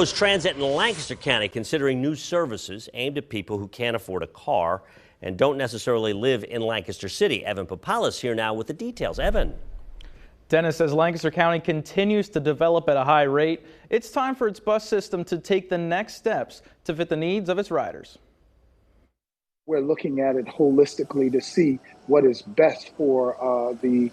Transit in Lancaster County considering new services aimed at people who can't afford a car and don't necessarily live in Lancaster City. Evan Papalis here now with the details. Evan. Dennis, as Lancaster County continues to develop at a high rate, it's time for its bus system to take the next steps to fit the needs of its riders. We're looking at it holistically to see what is best for the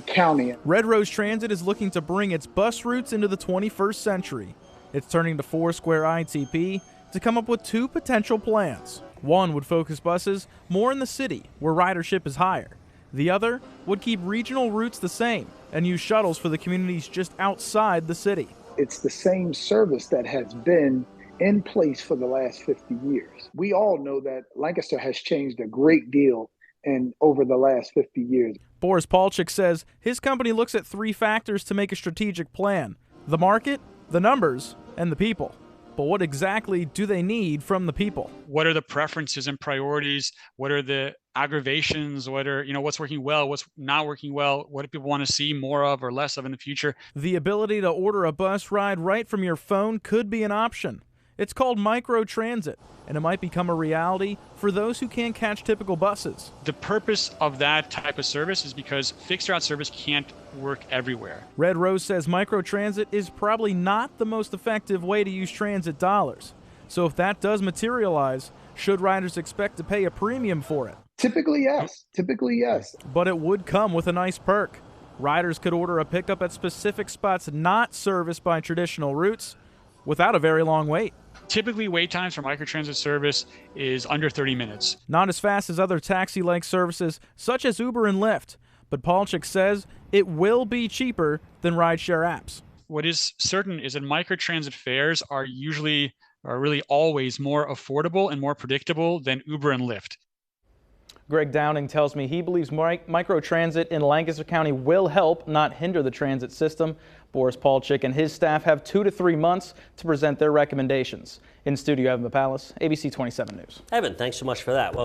county. Red Rose Transit is looking to bring its bus routes into the 21st century. It's turning to Foursquare ITP to come up with two potential plans. One would focus buses more in the city, where ridership is higher. The other would keep regional routes the same and use shuttles for the communities just outside the city. It's the same service that has been in place for the last 50 years. We all know that Lancaster has changed a great deal over the last 50 years. Boris Palchik says his company looks at three factors to make a strategic plan: the market, the numbers, and the people. But what exactly do they need from the people? What are the preferences and priorities? What are the aggravations? What's working well? What's not working well? What do people want to see more of or less of in the future? The ability to order a bus ride right from your phone could be an option. It's called microtransit, and it might become a reality for those who can't catch typical buses. The purpose of that type of service is because fixed route service can't work everywhere. Red Rose says microtransit is probably not the most effective way to use transit dollars. So if that does materialize, should riders expect to pay a premium for it? Typically, yes. Typically, yes. But it would come with a nice perk. Riders could order a pickup at specific spots not serviced by traditional routes without a very long wait. Typically, wait times for microtransit service is under 30 minutes. Not as fast as other taxi-like services such as Uber and Lyft, but Palchik says it will be cheaper than rideshare apps. What is certain is that microtransit fares are really always more affordable and more predictable than Uber and Lyft. Greg Downing tells me he believes microtransit in Lancaster County will help, not hinder the transit system. Boris Palchik and his staff have 2 to 3 months to present their recommendations. In studio, Evan Papalis, ABC 27 News. Evan, thanks so much for that. Well,